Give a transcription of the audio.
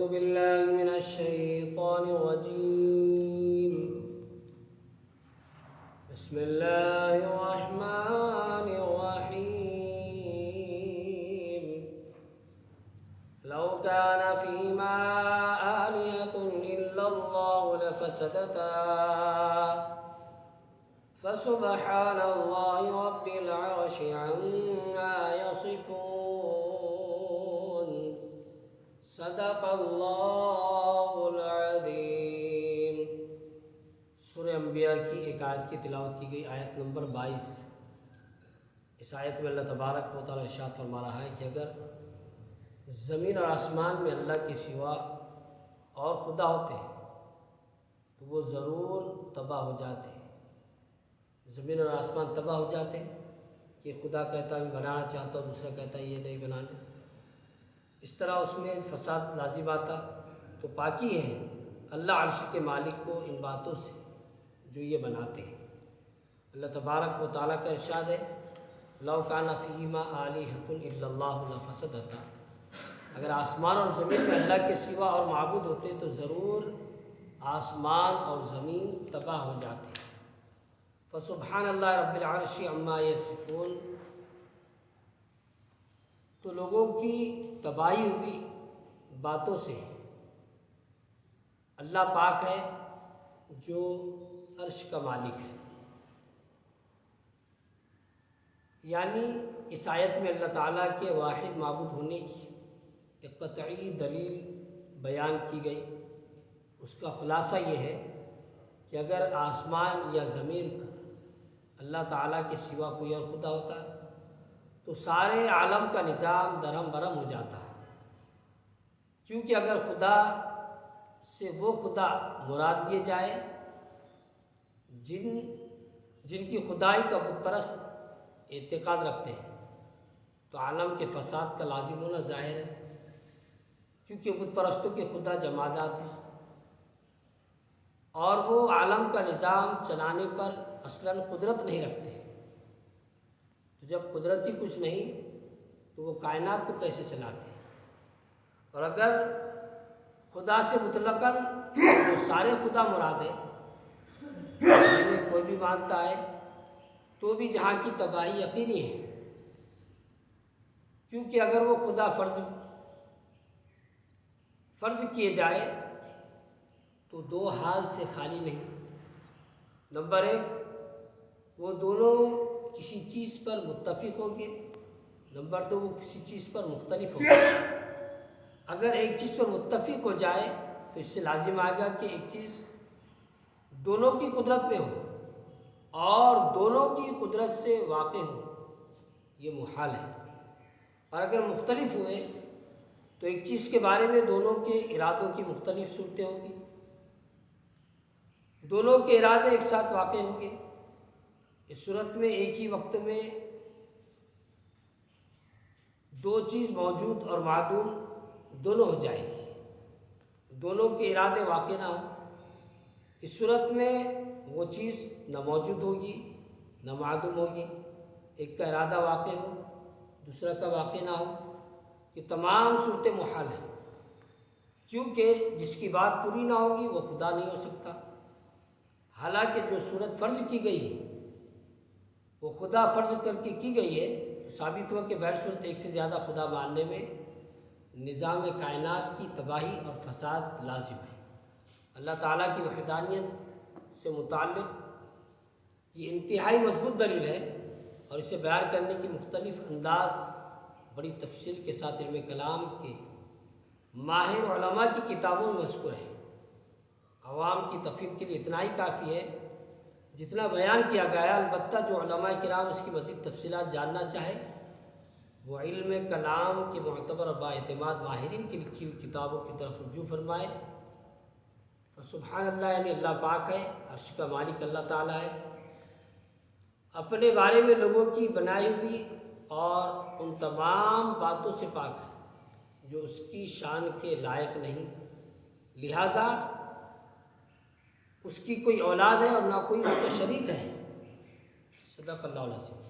أعوذ بالله من الشيطان الرجيم. بسم الله الرحمن الرحيم. لو كان فيما آلهة إلا الله لفسدتا فسبحان الله رب العرش عما يصفون. صدق اللہ العظیم. سورہ انبیاء کی ایک آیت کی تلاوت کی گئی، آیت نمبر 22. اس آیت میں اللہ تبارک و تعالی ارشاد فرما رہا ہے کہ اگر زمین اور آسمان میں اللہ کے سوا اور خدا ہوتے تو وہ ضرور تباہ ہو جاتے. زمین اور آسمان تباہ ہو جاتے کہ خدا کہتا ہے میں بنانا چاہتا ہوں، دوسرا کہتا ہے یہ نہیں بنانا. اس طرح اس میں فساد لازم آتا. تو پاکی ہے اللہ عرش کے مالک کو ان باتوں سے جو یہ بناتے ہیں. اللہ تبارک و تعالیٰ کا ارشاد ہے لو کان فیہما آلہۃ الا اللہ لفسدتا. اگر آسمان اور زمین میں اللہ کے سوا اور معبود ہوتے تو ضرور آسمان اور زمین تباہ ہو جاتے. فسبحان اللہ رب العرش عما یصفون. تو لوگوں کی تباہی ہوئی باتوں سے اللہ پاک ہے جو عرش کا مالک ہے. یعنی اس آیت میں اللہ تعالیٰ کے واحد معبود ہونے کی ایک قطعی دلیل بیان کی گئی. اس کا خلاصہ یہ ہے کہ اگر آسمان یا زمین کا اللہ تعالیٰ کے سوا کوئی اور خدا ہوتا تو سارے عالم کا نظام درہم برہم ہو جاتا ہے. کیونکہ اگر خدا سے وہ خدا مراد لیے جائے جن کی خدائی کا بت پرست اعتقاد رکھتے ہیں تو عالم کے فساد کا لازم ہونا ظاہر ہے. کیونکہ بت پرستوں کے خدا جمادات ہیں اور وہ عالم کا نظام چلانے پر اصلاً قدرت نہیں رکھتے. تو جب قدرت ہی کچھ نہیں تو وہ کائنات کو کیسے چلاتے ہیں؟ اور اگر خدا سے مطلقاً وہ سارے خدا مراد ہیں جنہیں کوئی بھی مانتا ہے تو بھی جہاں کی تباہی یقینی ہے. کیونکہ اگر وہ خدا فرض کیے جائے تو دو حال سے خالی نہیں. نمبر 1 وہ دونوں کسی چیز پر متفق ہوں گے. نمبر 2 وہ کسی چیز پر مختلف ہوں گے. اگر ایک چیز پر متفق ہو جائے تو اس سے لازم آئے گا کہ ایک چیز دونوں کی قدرت میں ہو اور دونوں کی قدرت سے واقع ہو. یہ محال ہے. اور اگر مختلف ہوئے تو ایک چیز کے بارے میں دونوں کے ارادوں کی مختلف صورتیں ہوں گی. دونوں کے ارادے ایک ساتھ واقع ہوں گے. اس صورت میں ایک ہی وقت میں دو چیز موجود اور معدوم دونوں ہو جائیں گی. دونوں کے ارادے واقع نہ ہوں. اس صورت میں وہ چیز نہ موجود ہوگی نہ معدوم ہوگی. ایک کا ارادہ واقع ہو دوسرا کا واقع نہ ہو. یہ تمام صورتیں محال ہیں. کیونکہ جس کی بات پوری نہ ہوگی وہ خدا نہیں ہو سکتا. حالانکہ جو صورت فرض کی گئی ہے وہ خدا فرض کر کے کی گئی ہے تو ثابت ہوا کہ بہر صورت ایک سے زیادہ خدا ماننے میں نظام کائنات کی تباہی اور فساد لازم ہے. اللہ تعالیٰ کی وحدانیت سے متعلق یہ انتہائی مضبوط دلیل ہے اور اسے بیان کرنے کی مختلف انداز بڑی تفصیل کے ساتھ علم کلام کے ماہر علماء کی کتابوں میں مذکور ہے. عوام کی تفہیم کے لیے اتنا ہی کافی ہے جتنا بیان کیا گیا ہے. البتہ جو علماء کرام اس کی مزید تفصیلات جاننا چاہے وہ علم کلام کے معتبر اور بااعتماد ماہرین کی لکھی ہوئی کتابوں کی طرف رجوع فرمائے. سبحان اللہ یعنی اللہ پاک ہے، عرش کا مالک اللہ تعالیٰ ہے. اپنے بارے میں لوگوں کی بنائی ہوئی اور ان تمام باتوں سے پاک ہے جو اس کی شان کے لائق نہیں. لہٰذا اس کی کوئی اولاد ہے اور نہ کوئی اس کا شریک ہے. صدق اللہ العظیم.